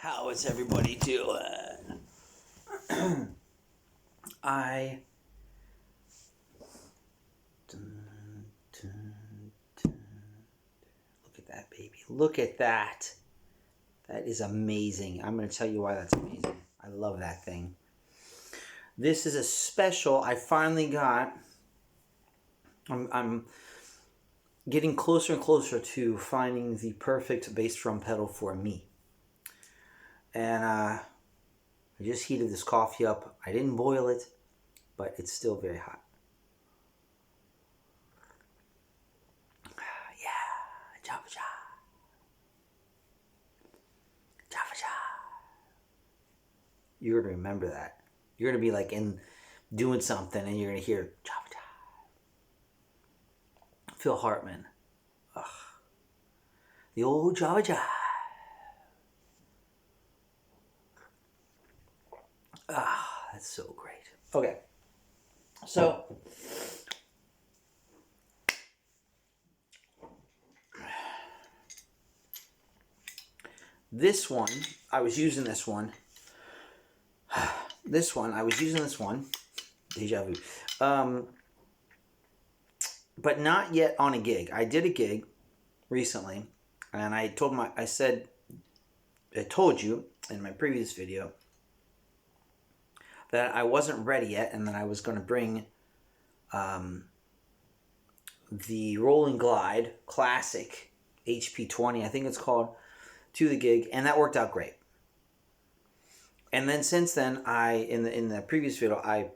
How is everybody doing? Look at that, baby. Look at that. That is amazing. I'm going to tell you why that's amazing. I love that thing. This is a special I finally got. I'm getting closer and closer to finding the perfect bass drum pedal for me. And I just heated this coffee up. I didn't boil it, but it's still very hot. Yeah, Java Java. Java Java. You're going to remember that. You're going to be like doing something and you're going to hear Java Java. Phil Hartman. Ugh. The old Java Java. Ah, that's so great. Okay. So, this one, I was using this one. Deja vu. But not yet on a gig. I did a gig recently, and I told you in my previous video that I wasn't ready yet, and that I was going to bring the Rolling Glide Classic HP20, I think it's called, to the gig, and that worked out great. And then since then, in the previous video, I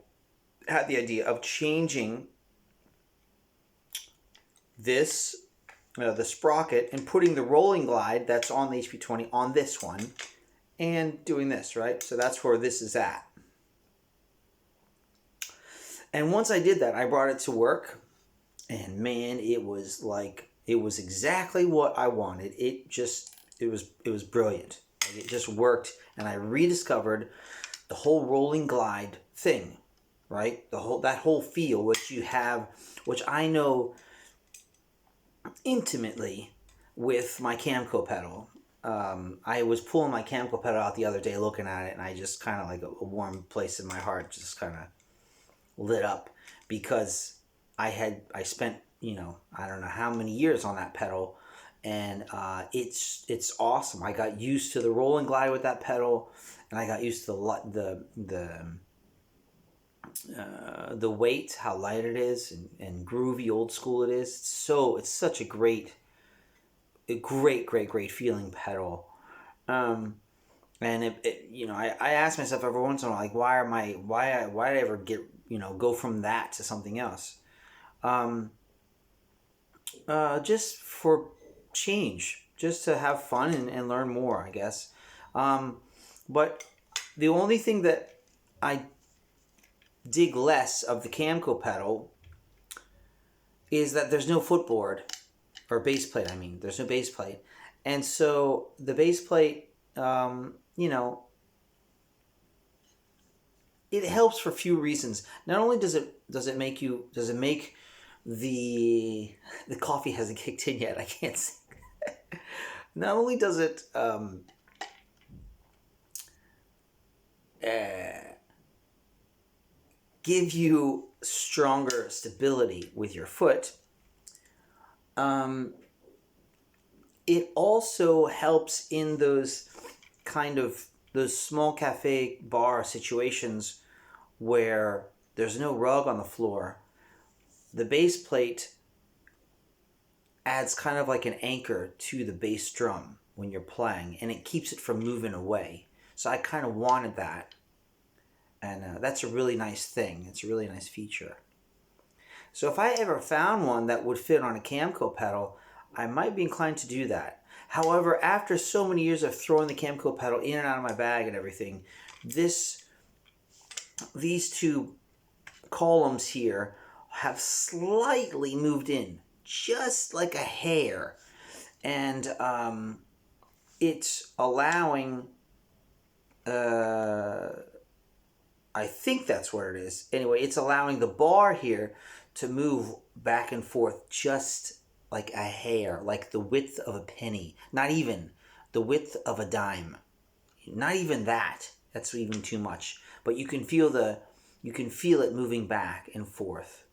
had the idea of changing this, the Sprocket, and putting the Rolling Glide that's on the HP20 on this one, and doing this, right? So that's where this is at. And once I did that, I brought it to work, and man, it was exactly what I wanted. It was brilliant. It just worked, and I rediscovered the whole Rolling Glide thing, right? That whole feel which I know intimately with my Camco pedal. I was pulling my Camco pedal out the other day, looking at it, and I just kind of, like a warm place in my heart just kind of lit up, because I spent, I don't know how many years on that pedal, and it's awesome. I got used to the Rolling Glide with that pedal, and I got used to the weight, how light it is, and groovy, old school it is. It's such a great feeling pedal. And I ask myself every once in a while, like, why did I ever go from that to something else? Just for change, just to have fun and learn more, I guess. But the only thing that I dig less of the Camco pedal is that there's no footboard, or bass plate. I mean, there's no bass plate, and so the bass plate, it helps for a few reasons. Not only does it make the coffee hasn't kicked in yet. I can't sing. Not only does it give you stronger stability with your foot, it also helps in those small cafe bar situations where there's no rug on the floor. The bass plate adds kind of like an anchor to the bass drum when you're playing, and it keeps it from moving away. So I kind of wanted that, and that's a really nice thing. It's a really nice feature. So if I ever found one that would fit on a Camco pedal, I might be inclined to do that. However, after so many years of throwing the Camco pedal in and out of my bag and everything, these two columns here have slightly moved in, just like a hair, and it's allowing, I think that's what it is. Anyway, it's allowing the bar here to move back and forth just like a hair, like the width of a penny, not even the width of a dime. not even that. That's even too much. But you can feel it moving back and forth.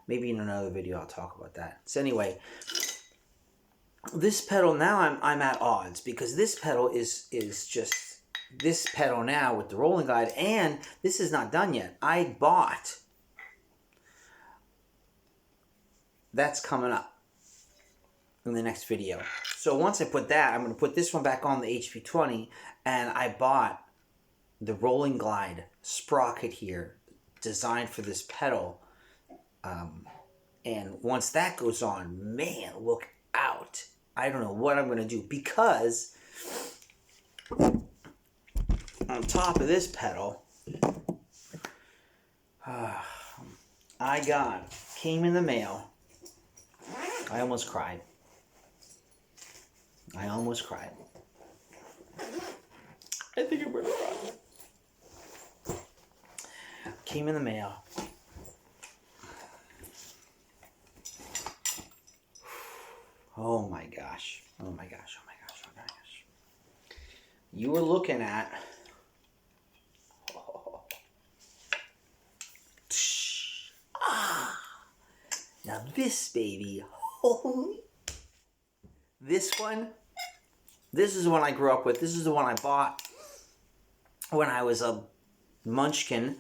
Maybe in another video I'll talk about that. So anyway, this pedal now I'm at odds, because this pedal is just this pedal now with the rolling glide, and this is not done yet. I bought, that's coming up in the next video. So once I put that, I'm going to put this one back on the HP20, and I bought the rolling glide sprocket here, designed for this pedal. And once that goes on, man, look out. I don't know what I'm going to do, because on top of this pedal, came in the mail. I almost cried. I think I'm going to cry. Came in the mail. Oh my gosh. You were looking at... Now this baby, this is the one I grew up with. This is the one I bought when I was a munchkin.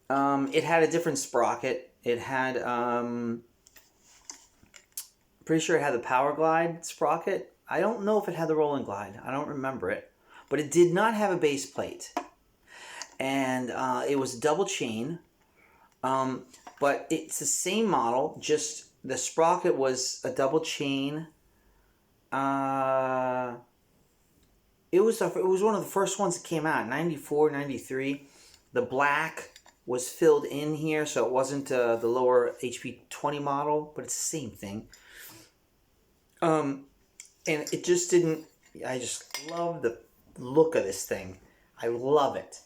It had a different sprocket. It had, pretty sure it had the power glide sprocket. I don't know if it had the rolling glide. I don't remember it. But it did not have a base plate. And it was double chain. But it's the same model, just the sprocket was a double chain. It was one of the first ones that came out, 94, 93. The black was filled in here, so it wasn't the lower HP20 model, but it's the same thing. And it just didn't, I just love the look of this thing. I love it.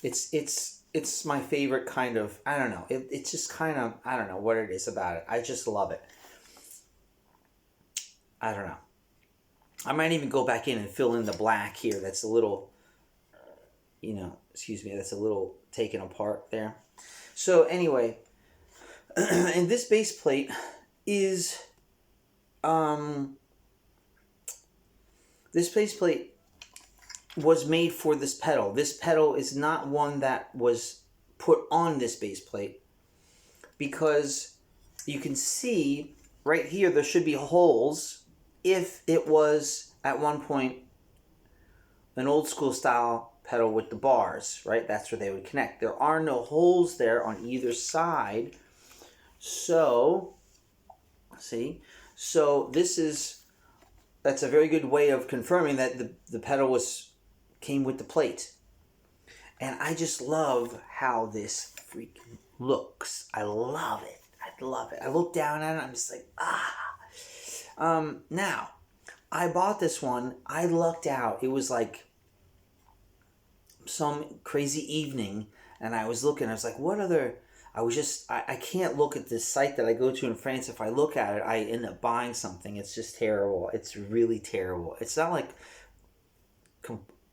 It's my favorite kind of, I don't know. It's just kind of, I don't know what it is about it. I just love it. I don't know. I might even go back in and fill in the black here. That's a little, that's a little taken apart there. So anyway, and this base plate is, this base plate was made for this pedal. This pedal is not one that was put on this base plate, because you can see right here there should be holes if it was at one point an old school style pedal with the bars, right? That's where they would connect. There are no holes there on either side. So, see? So that's a very good way of confirming that the pedal came with the plate. And I just love how this freaking looks. I love it. I look down at it, I'm just like, now, I bought this one. I lucked out. It was like some crazy evening, and I was looking. I was like, what other... I can't look at this site that I go to in France. If I look at it, I end up buying something. It's just terrible. It's really terrible. It's not like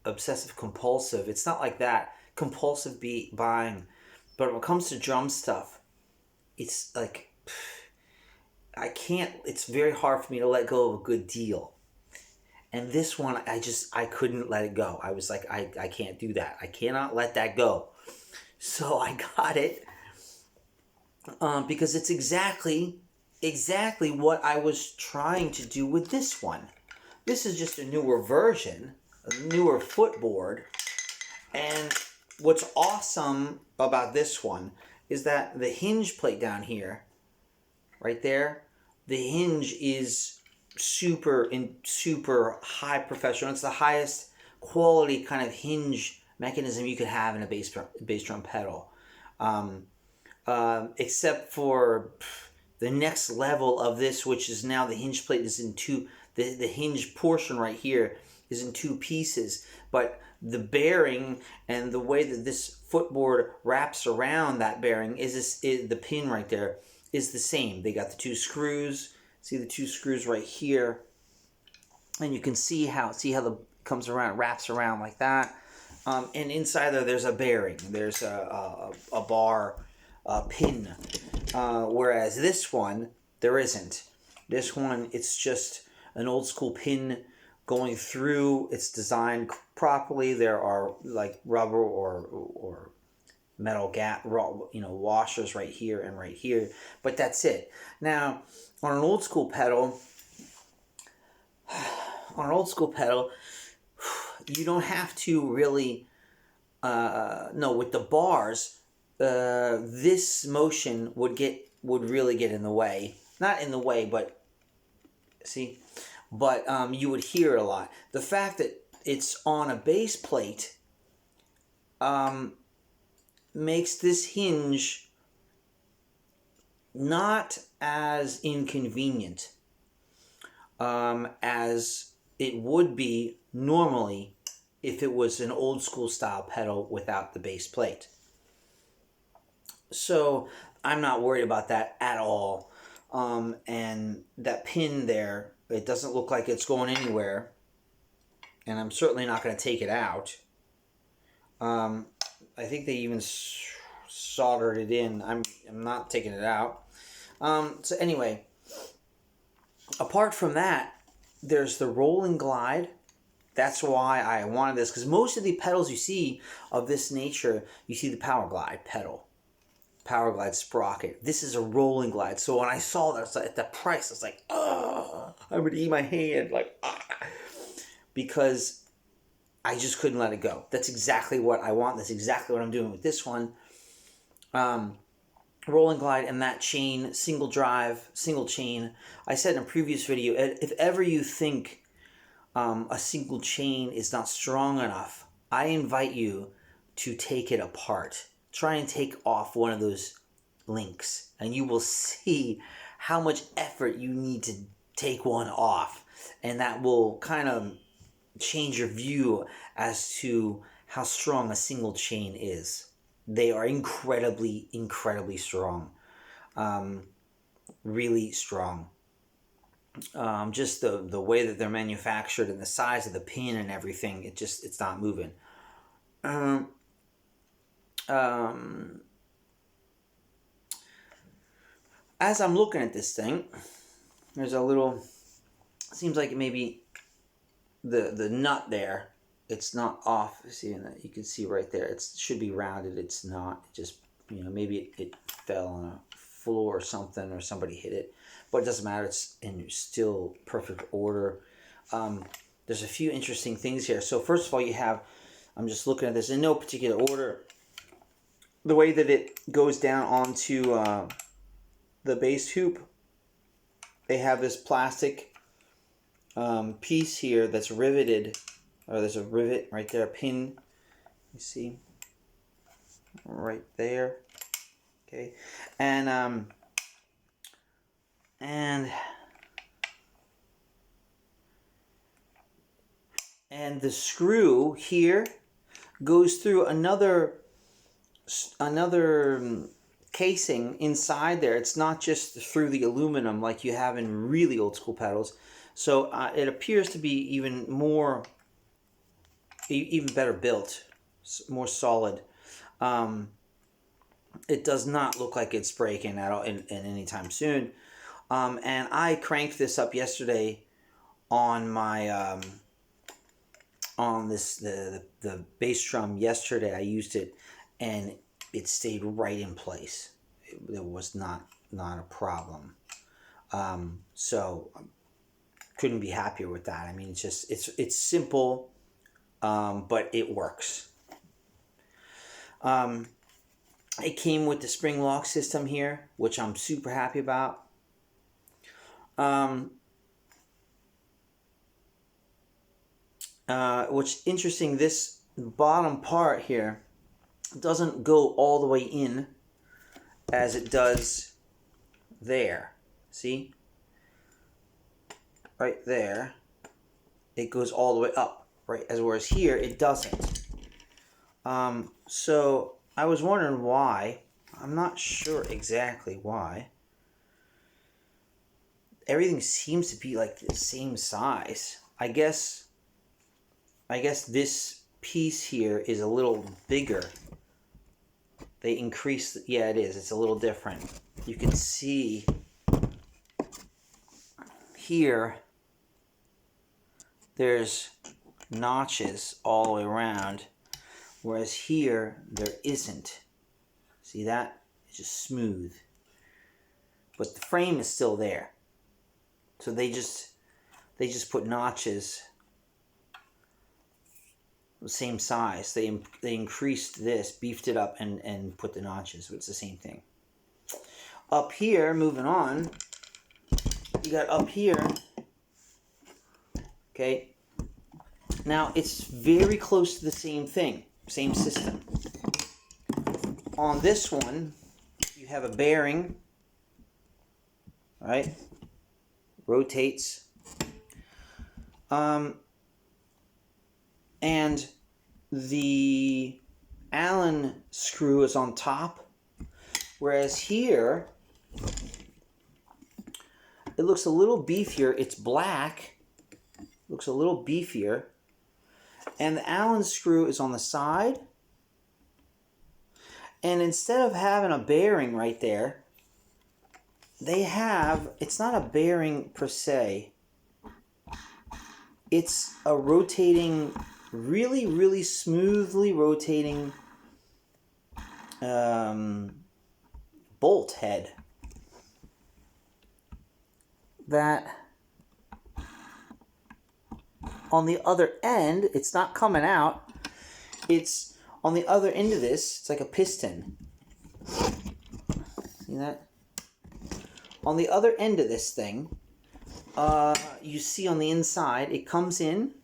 obsessive compulsive. It's not like that. Compulsive buying. But when it comes to drum stuff, it's like, I can't, it's very hard for me to let go of a good deal. And this one, I couldn't let it go. I was like, I can't do that. I cannot let that go. So I got it. Because it's exactly what I was trying to do with this one. This is just a newer version, a newer footboard. And what's awesome about this one is that the hinge plate down here, right there, the hinge is super high professional. It's the highest quality kind of hinge mechanism you could have in a bass drum pedal. Except for the next level of this, which is now the hinge plate is in two, the hinge portion right here is in two pieces, but the bearing and the way that this footboard wraps around that bearing is the pin right there is the same. They got the two screws. See the two screws right here, and you can see how comes around, wraps around like that. And inside there's a bearing. There's a bar, pin. Whereas this one, there isn't. This one, it's just an old school pin going through. It's designed properly. There are like rubber or metal washers right here and right here. But that's it. Now, on an old school pedal, you don't have to really, no, with the bars, this motion would really get in the way. Not in the way, but, see? But you would hear it a lot. The fact that it's on a base plate makes this hinge not as inconvenient as it would be normally if it was an old school style pedal without the base plate. So I'm not worried about that at all. And that pin there, it doesn't look like it's going anywhere. And I'm certainly not going to take it out. I think they even soldered it in. I'm not taking it out. So anyway, apart from that, there's the roll and glide. That's why I wanted this, because most of the pedals you see of this nature, you see the Power Glide pedal. Power Glide Sprocket. This is a rolling glide. So when I saw that at the price, I was like, oh, I would eat my hand. Like, because I just couldn't let it go. That's exactly what I want. That's exactly what I'm doing with this one. Rolling glide and that chain, single drive, single chain. I said in a previous video, if ever you think a single chain is not strong enough, I invite you to take it apart. Try and take off one of those links, and you will see how much effort you need to take one off. And that will kind of change your view as to how strong a single chain is. They are incredibly, incredibly strong. Really strong. Just the way that they're manufactured and the size of the pin and everything, it's not moving. As I'm looking at this thing, there's a little, seems like maybe the nut there, it's not off. See, you can see right there, it should be rounded. It's not. It just, maybe it fell on a floor or something, or somebody hit it, but it doesn't matter. It's in still perfect order. There's a few interesting things here. So first of all, you have, I'm just looking at this in no particular order, the way that it goes down onto the bass hoop. They have this plastic piece here that's riveted, or there's a rivet right there, a pin, you see, right there, okay, and the screw here goes through another casing inside there. It's not just through the aluminum like you have in really old school pedals. So it appears to be even better built, more solid. It does not look like it's breaking at all in any time soon. And I cranked this up yesterday on my on the bass drum yesterday. I used it, and it stayed right in place. It was not a problem. So couldn't be happier with that. I mean, it's simple, but it works. It came with the spring lock system here, which I'm super happy about. What's interesting, this bottom part here doesn't go all the way in as it does there. See? Right there. It goes all the way up, right? Whereas here, it doesn't. So I was wondering why. I'm not sure exactly why. Everything seems to be like the same size. I guess I guess this piece here is a little bigger. They increased, yeah, it is. It's a little different. You can see here, there's notches all the way around, whereas here, there isn't. See that? It's just smooth. But the frame is still there. So they just put notches the same size. They increased this, beefed it up, and put the notches. But it's the same thing. Up here, moving on, you got up here. Okay. Now it's very close to the same thing, same system. On this one, you have a bearing, right? Rotates. And the Allen screw is on top, whereas here it looks a little beefier. It's black, looks a little beefier, and the Allen screw is on the side. And instead of having a bearing right there, they have, it's not a bearing per se, it's a rotating, really, really smoothly rotating bolt head that on the other end, it's not coming out, it's on the other end of this, it's like a piston. See that? On the other end of this thing, you see on the inside, it comes in,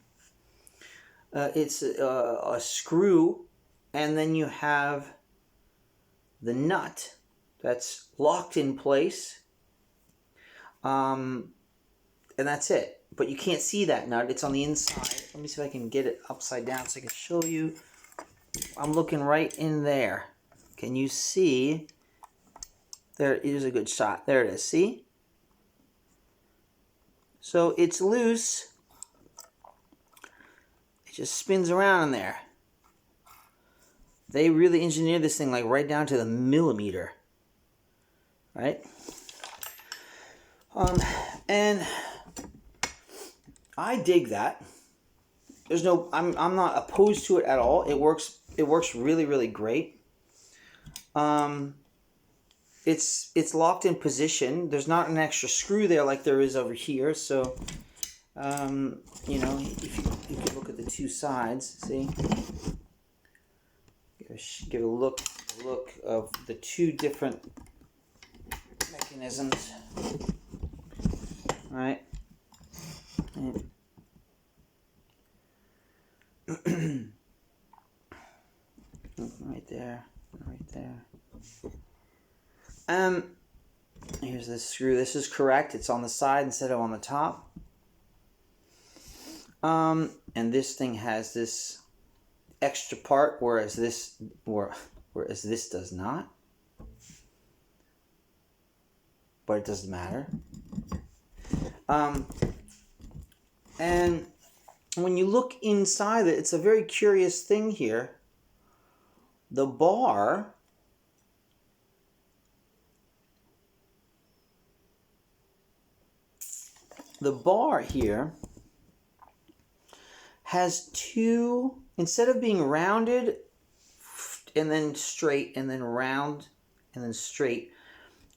it's a screw, and then you have the nut that's locked in place, and that's it. But you can't see that nut, it's on the inside. Let me see if I can get it upside down so I can show you. I'm looking right in there. Can you see? There is a good shot. There it is. See? So it's loose. It just spins around in there. They really engineered this thing like right down to the millimeter. Right? And I dig that. There's no, I'm not opposed to it at all. It works really, really great. It's locked in position. There's not an extra screw there like there is over here. So, you know, if you could look at the two sides, see, give a look of the two different mechanisms. All right. And right there, right there. Here's this screw. This is correct. It's on the side instead of on the top. And this thing has this extra part, whereas this does not. But it doesn't matter. And when you look inside it, it's a very curious thing here. The bar here has two, instead of being rounded and then straight and then round and then straight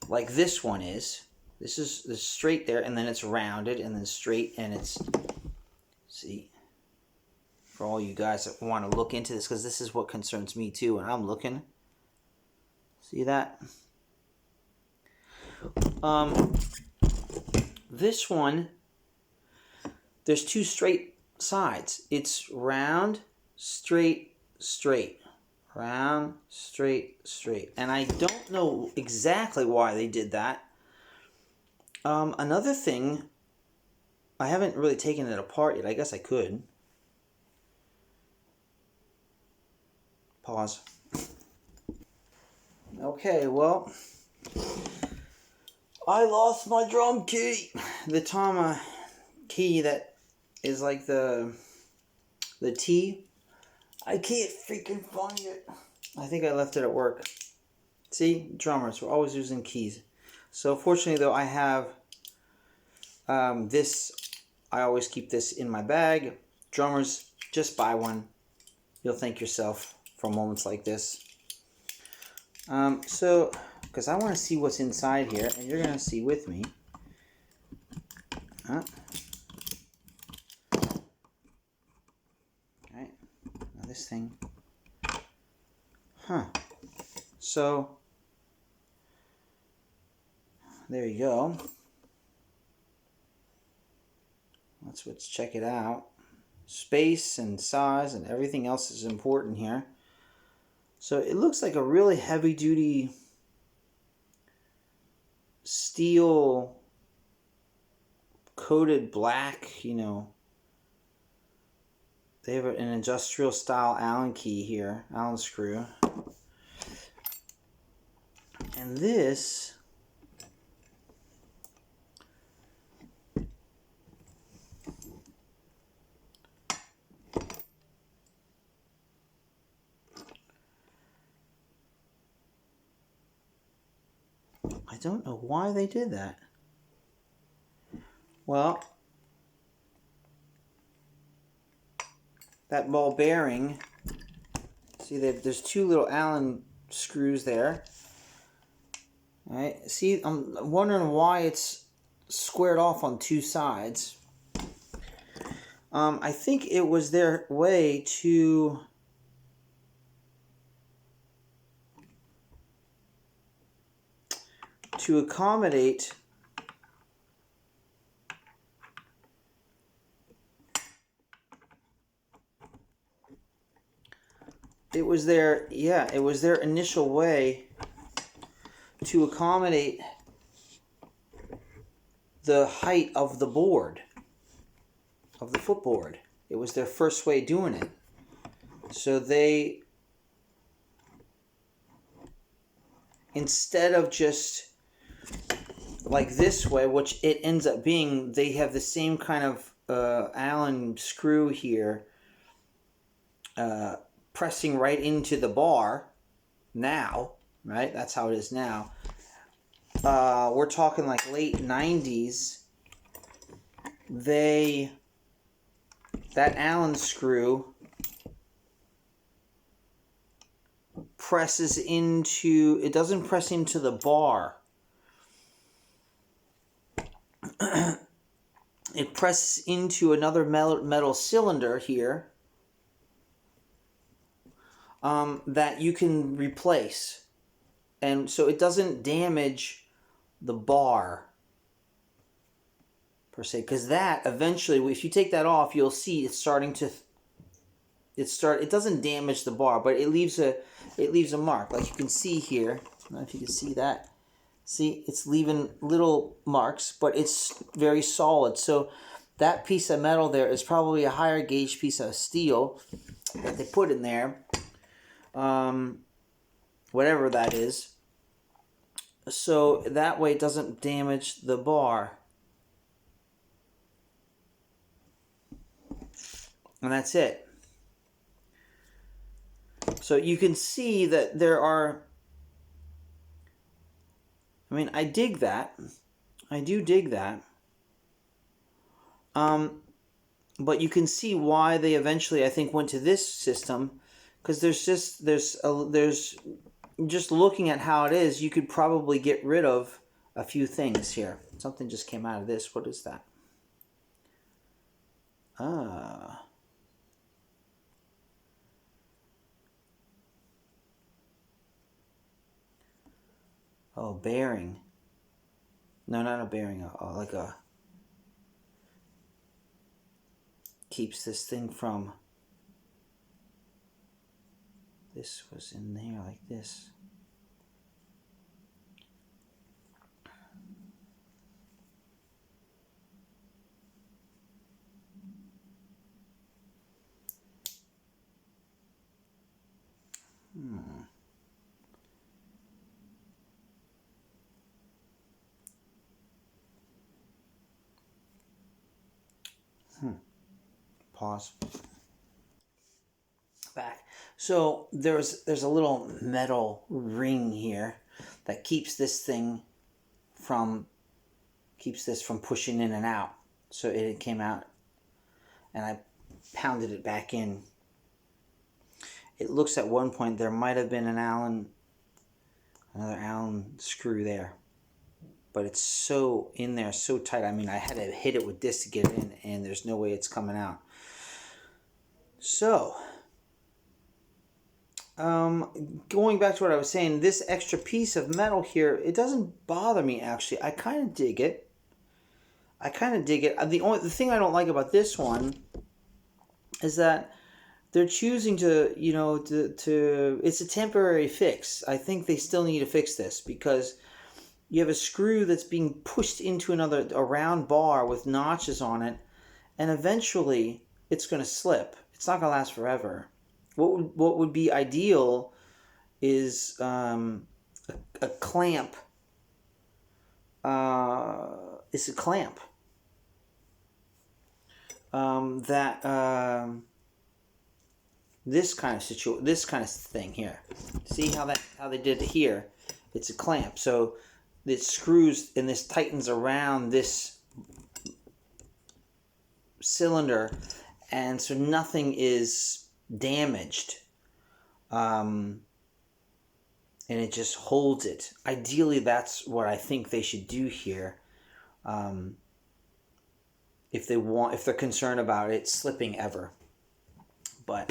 like this one is. This is the straight there, and then it's rounded and then straight, and it's, see, for all you guys that want to look into this, because this is what concerns me too when I'm looking. See that? This one, there's two straight sides. It's round, straight, straight. Round, straight, straight. And I don't know exactly why they did that. Another thing, I haven't really taken it apart yet. I guess I could. Pause. Okay, well, I lost my drum key. The Tama key that is like the The T. I can't freaking find it. I think I left it at work. See, drummers, we're always using keys. So fortunately though, I have this. I always keep this in my bag. Drummers, just buy one. You'll thank yourself for moments like this. So, because I want to see what's inside here, and you're going to see with me. Alright, now this thing. So, there you go. Let's check it out. Space and size and everything else is important here. So it looks like a really heavy duty steel coated black, you know. They have an industrial style Allen key here, Allen screw. And this I don't know why they did that. Well, that ball bearing, see there's two little Allen screws there. All right, see, I'm wondering why it's squared off on two sides. I think it was their way to accommodate it was their initial way to accommodate the height of the board, of the footboard. It was their first way doing it. So they, instead of just like this way, which it ends up being, they have the same kind of Allen screw here, pressing right into the bar now, right? That's how it is now. We're talking like late 90s. That Allen screw presses into, it doesn't press into the bar. It presses into another metal cylinder here that you can replace. And so it doesn't damage the bar per se, because that eventually, if you take that off, you'll see it's starting to it doesn't damage the bar, but it leaves a mark, like you can see here. I don't know if you can see that. See, it's leaving little marks, but it's very solid. So that piece of metal there is probably a higher gauge piece of steel that they put in there, whatever that is. So that way it doesn't damage the bar. And that's it. So you can see that there are, I mean, I dig that. I do dig that. But you can see why they eventually, I think, went to this system, because there's just looking at how it is, you could probably get rid of a few things here. Something just came out of this. What is that? Oh, bearing. No, not a bearing. Like a, keeps this thing from, this was in there like this. Pause. So there's a little metal ring here that keeps this from pushing in and out. So it came out, and I pounded it back in. It looks at one point there might have been another Allen screw there, but it's so in there, so tight. I mean, I had to hit it with this to get it in, and there's no way it's coming out. So, going back to what I was saying, this extra piece of metal here, it doesn't bother me actually. I kind of dig it. The thing I don't like about this one is that they're choosing to, it's a temporary fix. I think they still need to fix this because you have a screw that's being pushed into a round bar with notches on it, and eventually it's going to slip. It's not going to last forever. What would be ideal is a clamp. It's a clamp this kind of thing here. See how they did it here? It's a clamp, so it screws and this tightens around this cylinder, and so nothing is damaged, and it just holds it. Ideally, that's what I think they should do here, if they're concerned about it slipping ever. But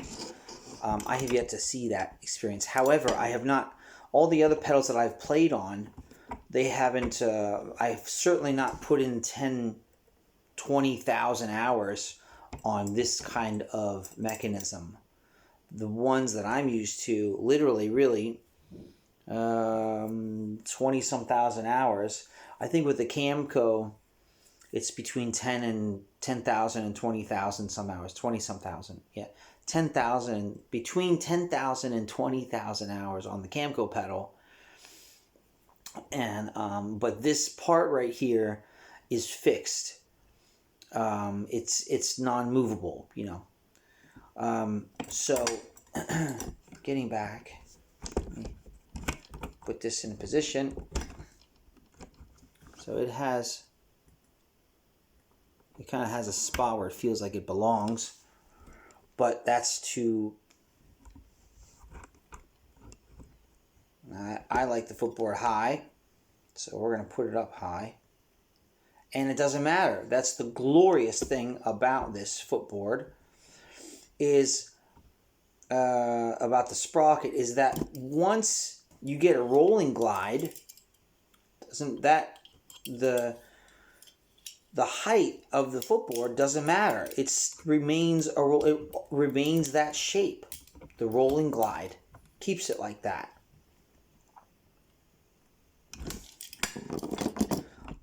I have yet to see that experience. However, I have not. All the other pedals that I've played on, they haven't. I've certainly not put in 20,000 hours on this kind of mechanism. The ones that I'm used to, literally, really, 20-some thousand hours. I think with the Camco, it's between 10,000 and 20,000 some hours. 20-some thousand, yeah. 10,000, between 10,000 and 20,000 hours on the Camco pedal. And but this part right here is fixed. It's non-movable, so getting back, let me put this in position. So it kind of has a spot where it feels like it belongs, but that's too. I like the footboard high, so we're going to put it up high. And it doesn't matter. That's the glorious thing about this footboard, is about the Sprocket, is that once you get a rolling glide, the height of the footboard doesn't matter. It remains that shape. The rolling glide keeps it like that.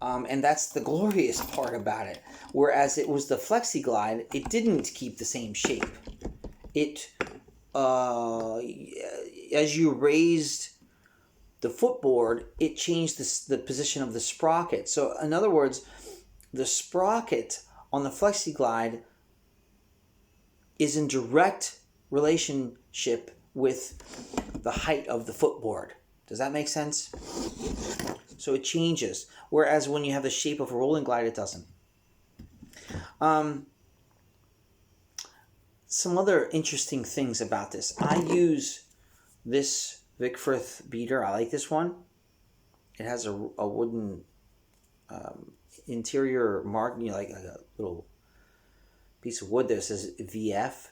And that's the glorious part about it. Whereas it was the Flexi Glide, it didn't keep the same shape. It, as you raised the footboard, it changed the position of the sprocket. So in other words, the sprocket on the Flexi Glide is in direct relationship with the height of the footboard. Does that make sense? So it changes. Whereas when you have the shape of a rolling glide, it doesn't. Some other interesting things about this. I use this Vickforth beater. I like this one. It has a wooden interior mark, like a little piece of wood that says VF.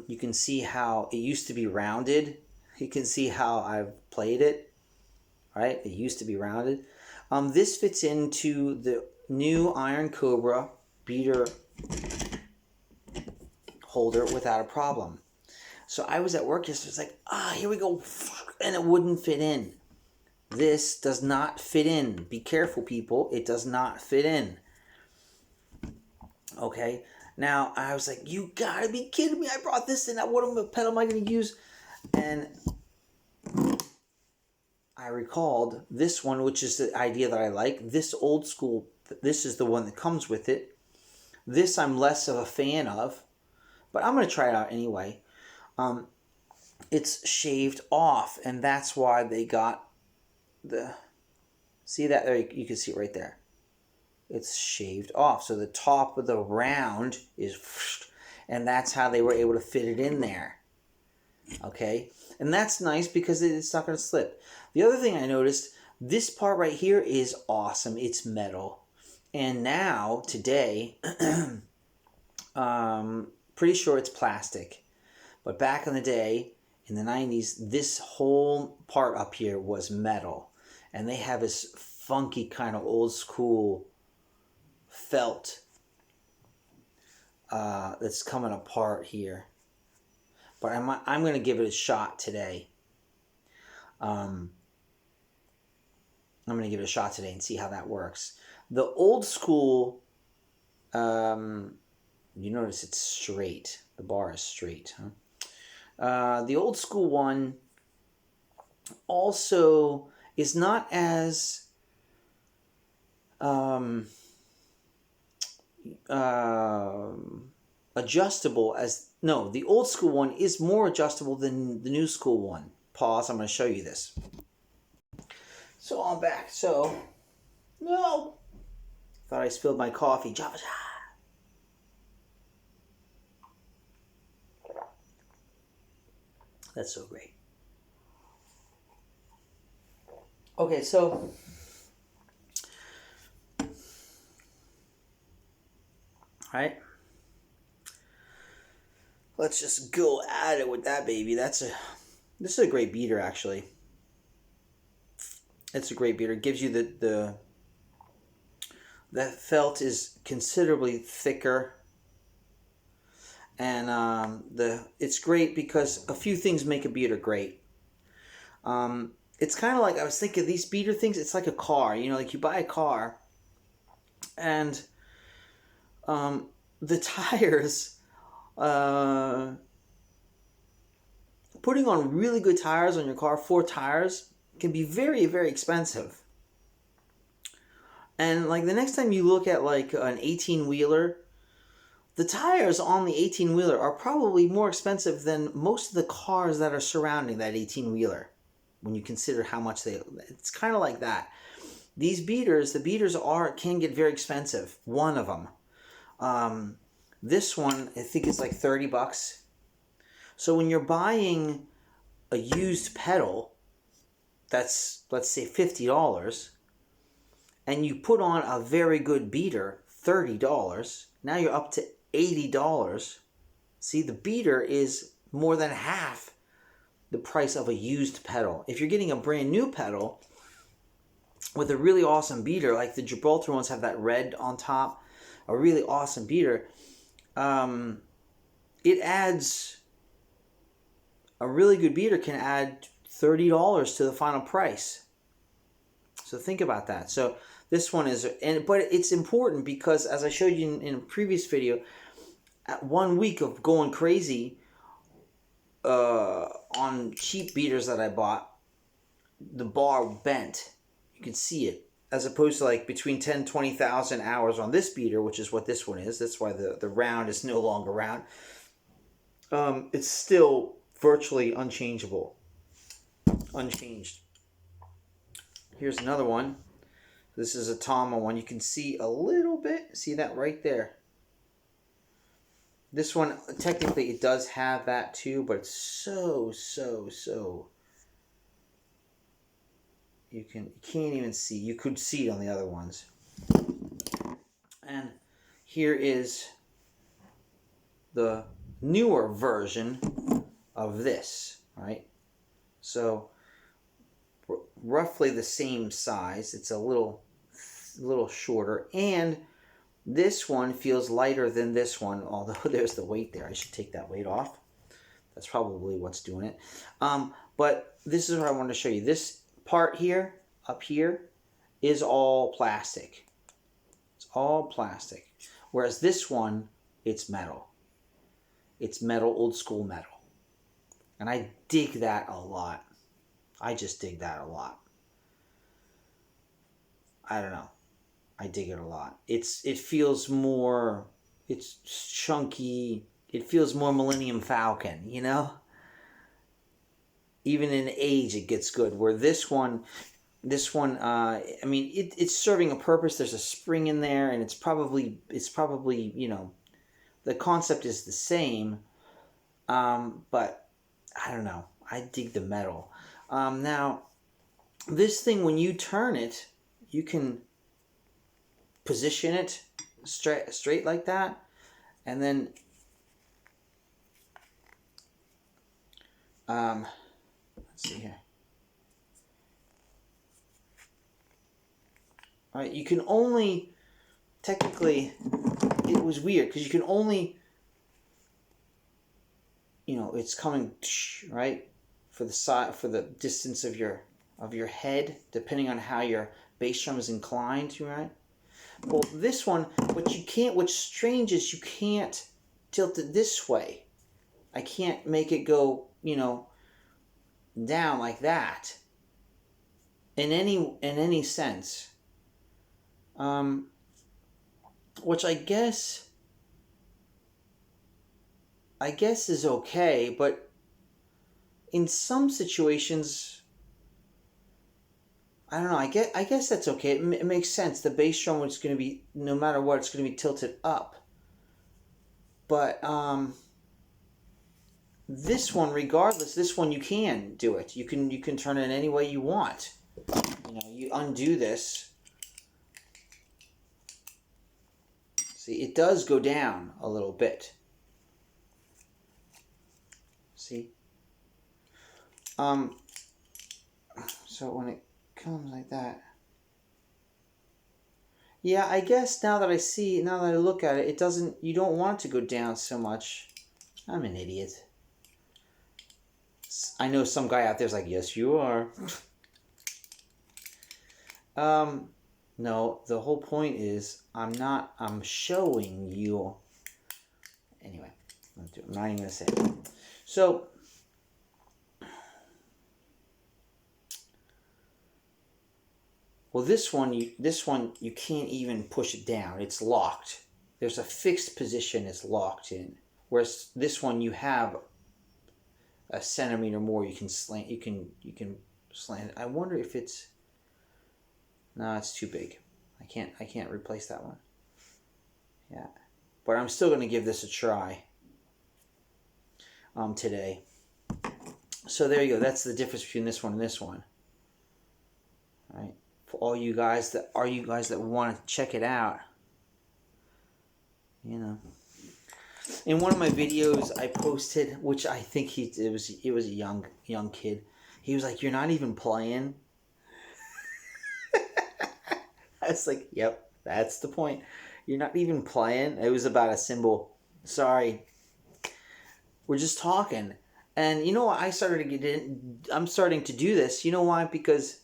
You can see how it used to be rounded. You can see how I've played it. Right? It used to be rounded. This fits into the new Iron Cobra beater holder without a problem. So I was at work yesterday. It's like, here we go. And it wouldn't fit in. This does not fit in. Be careful, people. It does not fit in. Okay? Now, I was like, you gotta be kidding me. I brought this in. What pedal am I going to use? And I recalled this one, which is the idea that I like. This old school, this is the one that comes with it. This I'm less of a fan of, but I'm going to try it out anyway. it's shaved off, and that's why they got the, see that there, you can see it right there. It's shaved off, so the top of the round is, and that's how they were able to fit it in there. Okay, and that's nice because it's not going to slip. The other thing I noticed, this part right here is awesome. It's metal, and now today, pretty sure it's plastic, but back in the day, in the 90s, this whole part up here was metal, and they have this funky kind of old school felt that's coming apart here. But I'm going to give it a shot today. I'm going to give it a shot today and see how that works. The old school, you notice it's straight. The bar is straight, huh? The old school one also is not as adjustable as, no, the old school one is more adjustable than the new school one. Pause, I'm going to show you this. So I'm back. So, no, thought I spilled my coffee. Java. That's so great. Okay, so right, let's just go at it with that baby. This is a great beater, actually. It's a great beater. It gives you the felt is considerably thicker, and it's great because a few things make a beater great. It's kind of like, I was thinking, these beater things, it's like a car. You know, like you buy a car, and the tires, putting on really good tires on your car, 4 tires, can be very, very expensive. And like the next time you look at like an 18-wheeler, the tires on the 18-wheeler are probably more expensive than most of the cars that are surrounding that 18-wheeler, when you consider how much it's kind of like that. These beaters, the beaters can get very expensive. One of them. This one, I think it's like $30. So when you're buying a used pedal, that's, let's say, $50, and you put on a very good beater, $30, now you're up to $80. See, the beater is more than half the price of a used pedal. If you're getting a brand new pedal with a really awesome beater, like the Gibraltar ones have that red on top, a really awesome beater, it adds, a really good beater can add $30 to the final price. So think about that. So this one is, but it's important because, as I showed you in a previous video, at 1 week of going crazy on cheap beaters that I bought, the bar bent. You can see it. As opposed to like between 10,000 20,000 hours on this beater, which is what this one is. That's why the round is no longer round. It's still virtually unchangeable. Unchanged. Here's another one. This is a Tama one. You can see a little bit. See that right there. This one, technically, it does have that too, but it's so. You can't even see. You could see it on the other ones. And here is the newer version of this, right? So roughly the same size. It's a little shorter, and this one feels lighter than this one, although there's the weight there. I should take that weight off. That's probably what's doing it. But this is what I wanted to show you. This part here, up here, is all plastic. It's all plastic. Whereas this one, it's metal. It's metal, old school metal. And I dig that a lot. I just dig that a lot. I don't know. I dig it a lot. It feels more, it's chunky. It feels more Millennium Falcon, you know? even in age, it gets good. Where this one, I mean, it's serving a purpose. There's a spring in there, and it's probably, you know, the concept is the same, but I don't know. I dig the metal. Now, this thing, when you turn it, you can position it straight like that, and then let's see here. All right, you can only, technically, it was weird because you can only, you know, it's coming right for the side, for the distance of your head, depending on how your bass drum is inclined, right? Well, this one, what's strange is you can't tilt it this way. I can't make it go, you know, down like that in any sense. Which I guess is okay, but in some situations, I don't know. I guess that's okay. It makes sense. The bass drum is going to be, no matter what, it's going to be tilted up. But this one, regardless, this one you can do it. You can turn it any way you want. You know, you undo this. See, it does go down a little bit. See? So when it comes like that. Yeah, I guess now that I look at it, it doesn't, you don't want it to go down so much. I'm an idiot. I know some guy out there's like, yes, you are. No, the whole point is I'm showing you. Anyway, I'm not even going to say it. So, well, this one you can't even push it down. It's locked. There's a fixed position it's locked in. Whereas this one you have a centimeter more. You can slant. You can slant. I wonder if it's. No, it's too big. I can't replace that one. Yeah, but I'm still gonna give this a try. Today. So there you go. That's the difference between this one and this one. All right. For all you guys that want to check it out, you know. In one of my videos I posted, which I think it was a young kid. He was like, "You're not even playing." I was like, "Yep, that's the point. You're not even playing." It was about a cymbal. Sorry. We're just talking. And you know what? I'm starting to do this. You know why? Because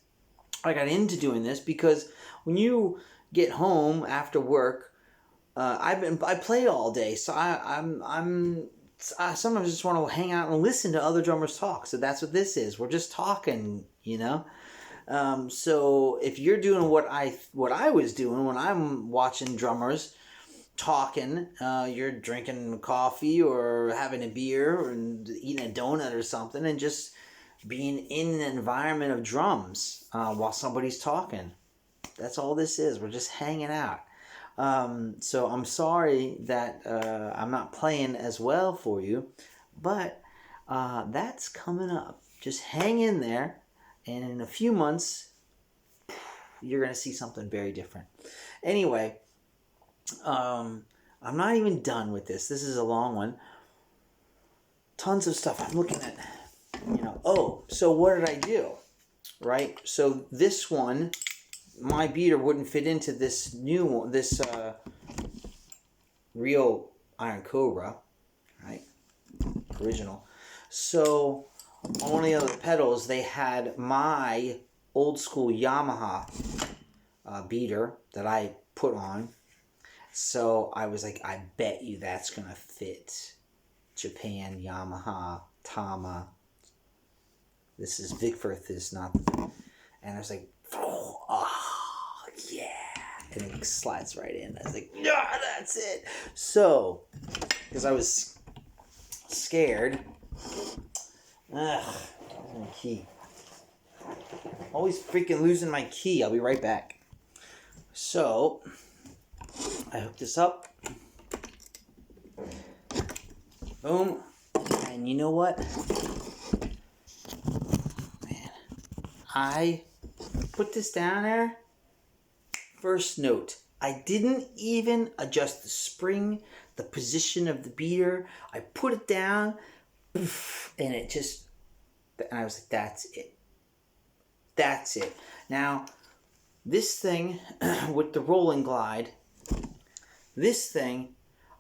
I got into doing this because when you get home after work, I play all day, so I sometimes just want to hang out and listen to other drummers talk. So that's what this is. We're just talking, you know. So if you're doing what I was doing when I'm watching drummers talking, you're drinking coffee or having a beer or eating a donut or something, and just being in an environment of drums while somebody's talking. That's all this is. We're just hanging out. So I'm sorry that I'm not playing as well for you, but that's coming up. Just hang in there, and in a few months, you're going to see something very different. Anyway, I'm not even done with this. This is a long one. Tons of stuff I'm looking at. You know, oh, so what did I do? Right? So this one, my beater wouldn't fit into this new one, this real iron Cobra, right? Original. So on one of the other pedals, they had my old school Yamaha beater that I put on. So I was like, I bet you that's gonna fit Japan, Yamaha, Tama. This is Vic Firth is not, and I was like, oh yeah, and it slides right in. I was like, no, that's it. So, because I was scared, My key. Always freaking losing my key. I'll be right back. So, I hook this up. Boom. And you know what? Man, I put this down there. First note. I didn't even adjust the spring, the position of the beater. I put it down, and it just, and I was like, that's it. That's it. Now, this thing with the rolling glide, this thing,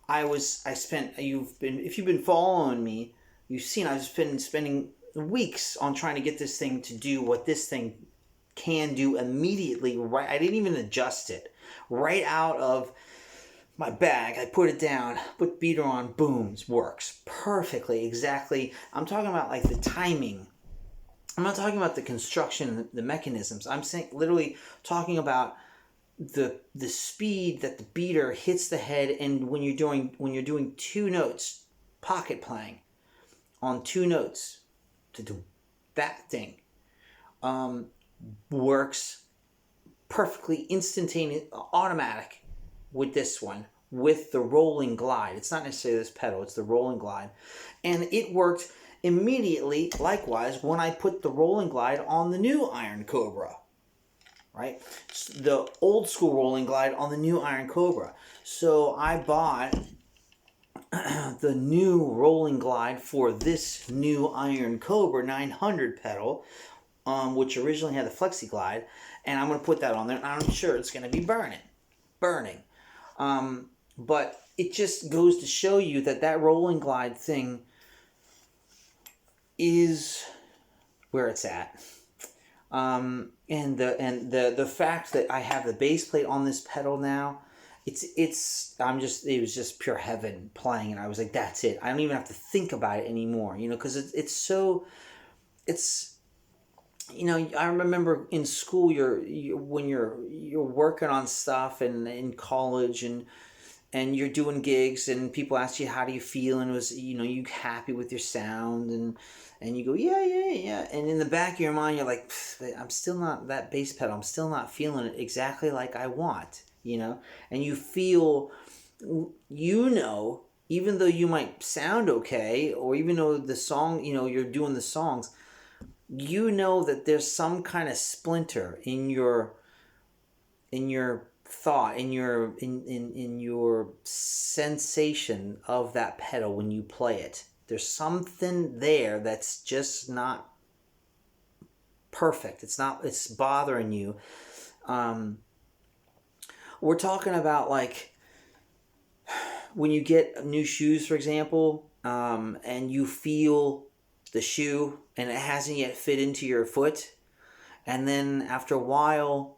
if you've been following me, you've seen I've been spending weeks on trying to get this thing to do what this thing can do immediately. Right, I didn't even adjust it. Right out of my bag, I put it down, put beater on, boom, it works perfectly, exactly. I'm talking about like the timing. I'm not talking about the construction, the mechanisms. I'm saying literally talking about the speed that the beater hits the head, and when you're doing two notes, pocket playing on two notes, to do that thing, works perfectly instantaneous, automatic with this one, with the rolling glide. It's not necessarily this pedal, it's the rolling glide. And it worked immediately, likewise, when I put the rolling glide on the new Iron Cobra. Right? The old school rolling glide on the new Iron Cobra. So I bought the new rolling glide for this new Iron Cobra 900 pedal, which originally had the Flexi Glide, and I'm going to put that on there, and I'm sure it's going to be burning. But it just goes to show you that rolling glide thing is where it's at. And the fact that I have the base plate on this pedal now, it was just pure heaven playing, and I was like, that's it. I don't even have to think about it anymore, because I remember in school, when you're working on stuff, and in college, and you're doing gigs, and people ask you, how do you feel, and was you happy with your sound, and you go, yeah, and in the back of your mind you're like, I'm still not, that bass pedal, I'm still not feeling it exactly like I want, and you feel, even though you might sound okay, or even though the song, you're doing the songs, that there's some kind of splinter in your thought, in your sensation of that pedal when you play it. There's something there that's just not perfect. It's bothering you. We're talking about like when you get new shoes, for example, and you feel the shoe and it hasn't yet fit into your foot, and then after a while,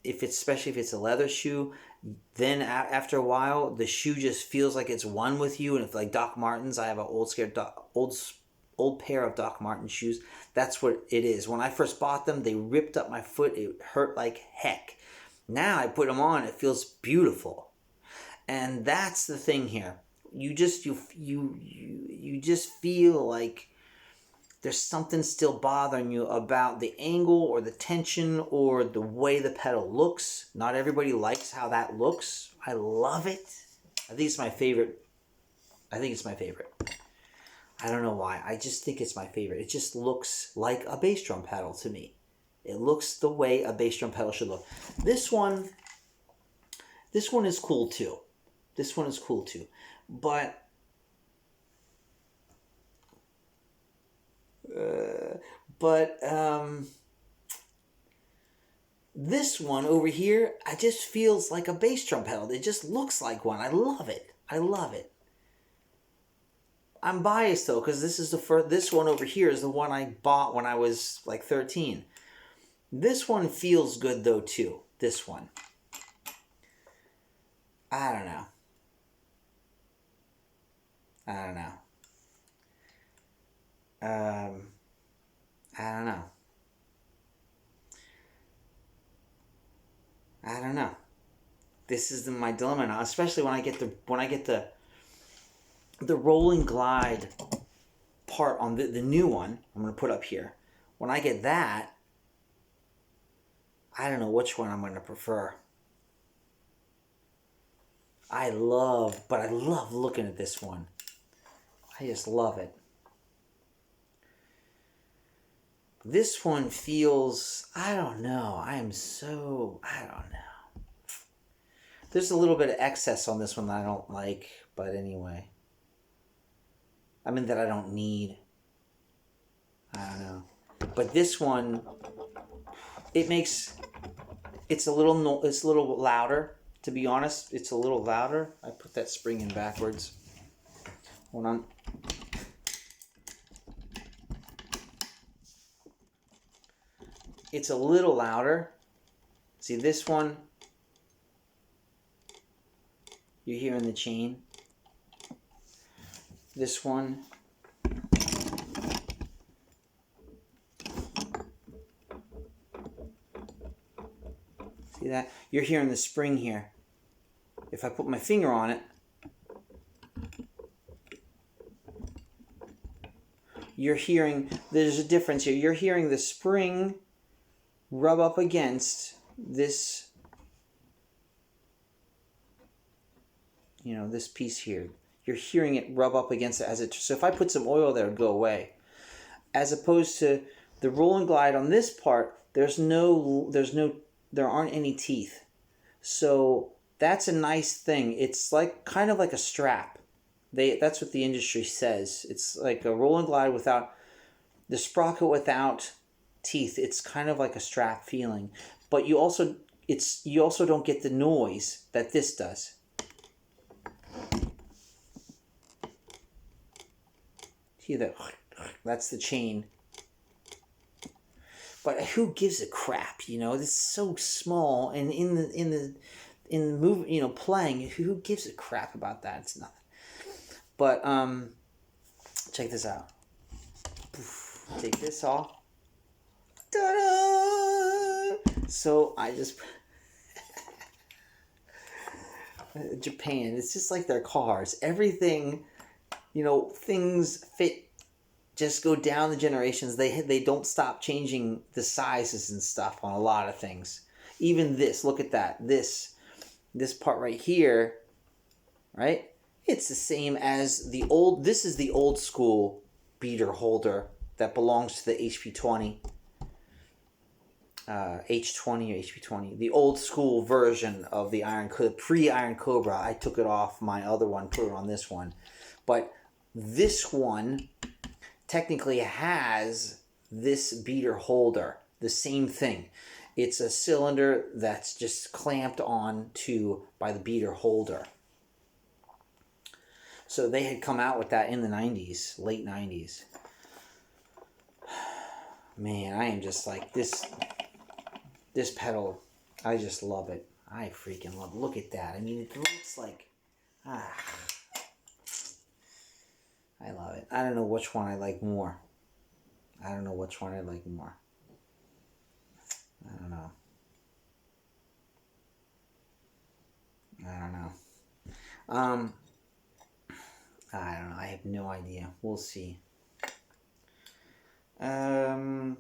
especially if it's a leather shoe, then after a while the shoe just feels like it's one with you. And if like Doc Martens, I have an old pair of Doc Marten shoes. That's what it is. When I first bought them, they ripped up my foot. It hurt like heck. Now I put them on, it feels beautiful. And that's the thing here. You just feel like there's something still bothering you about the angle or the tension or the way the pedal looks. Not everybody likes how that looks. I love it. I think it's my favorite. I don't know why. I just think it's my favorite. It just looks like a bass drum pedal to me. It looks the way a bass drum pedal should look. This one is cool too. But this one over here, I just feels like a bass drum pedal. It just looks like one. I love it. I'm biased though, because this one over here is the one I bought when I was like 13. This one feels good though too. This one. I don't know. I don't know. This is my dilemma now, especially when I get the rolling glide part on the new one, I'm going to put up here. When I get that, I don't know which one I'm going to prefer. I love looking at this one. I just love it. This one feels, I don't know. I don't know. There's a little bit of excess on this one that I don't like, but anyway. I mean, that I don't need. I don't know. But this one, it's a little louder, to be honest. It's a little louder. I put that spring in backwards. Hold on. It's a little louder. See this one? You're hearing the chain. This one. See that? You're hearing the spring here. If I put my finger on it, you're hearing, there's a difference here. You're hearing the spring rub up against this, this piece here. You're hearing it rub up against it so if I put some oil there, it would go away. As opposed to the roll and glide on this part, there aren't any teeth. So that's a nice thing. It's kind of like a strap. That's what the industry says. It's like a roll and glide without the sprocket, without teeth. It's kind of like a strap feeling, but you also don't get the noise that this does. See that? That's the chain. But who gives a crap? It's so small, and in the movie, playing. Who gives a crap about that? It's nothing. But check this out. Take this off. Ta-da! So I just Japan. It's just like their cars. Everything, things fit. Just go down the generations. They don't stop changing the sizes and stuff on a lot of things. Even this. Look at that. This part right here, right? It's the same as the old. This is the old school beater holder that belongs to the HP20. H20 or HP20, the old school version of the pre-Iron Cobra. I took it off my other one, put it on this one. But this one technically has this beater holder, the same thing. It's a cylinder that's just clamped on by the beater holder. So they had come out with that in the 90s, late 90s. Man, I am just like this pedal. I just love it. I freaking love it. Look at that. I mean, it looks like, I love it. I don't know which one I like more. I don't know. I don't know. I have no idea. We'll see. And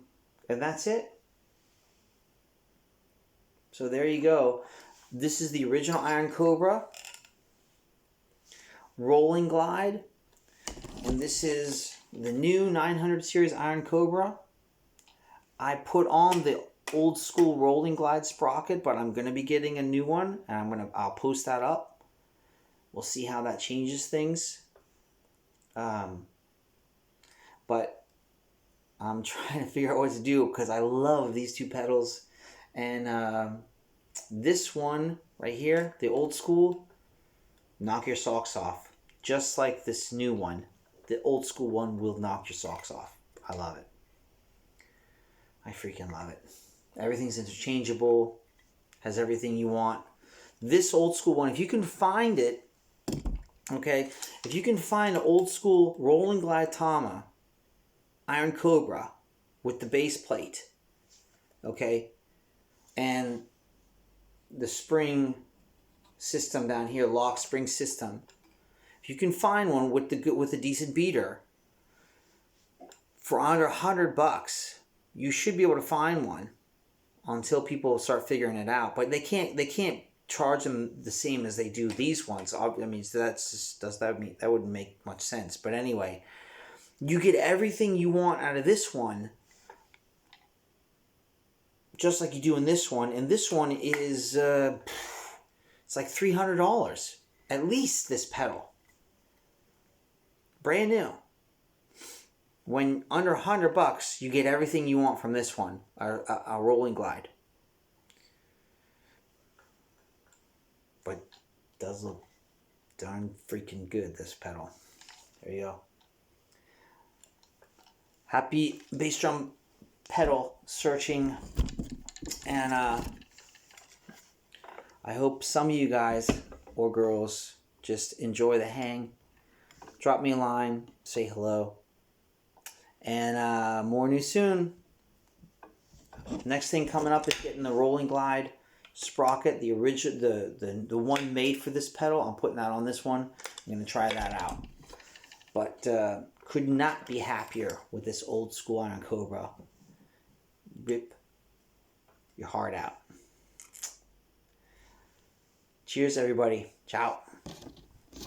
that's it. So there you go. This is the original Iron Cobra rolling glide. And this is the new 900 series Iron Cobra. I put on the old school rolling glide sprocket, but I'm going to be getting a new one, and I'll post that up. We'll see how that changes things. But I'm trying to figure out what to do because I love these two pedals. And this one right here, the old school, knock your socks off. Just like this new one. The old school one will knock your socks off. I love it. I freaking love it. Everything's interchangeable. Has everything you want. This old school one, if you can find it, okay, if you can find an old school rolling glide Tama Iron Cobra with the base plate, okay, and the spring system down here, lock spring system. If you can find one with a decent beater, for under $100, you should be able to find one until people start figuring it out. But they can't charge them the same as they do these ones. I mean, so that wouldn't make much sense. But anyway, you get everything you want out of this one, just like you do in this one. And this one is it's like $300 at least. This pedal, brand new. When under $100, you get everything you want from this one, a rolling glide. But it does look darn freaking good, this pedal. There you go. Happy bass drum pedal searching. And I hope some of you guys or girls just enjoy the hang. Drop me a line, say hello. And more news soon. Next thing coming up is getting the rolling glide Sprocket, the original, the one made for this pedal. I'm putting that on this one. I'm gonna try that out. But could not be happier with this old school iron Cobra. Rip your heart out. Cheers, everybody. Ciao.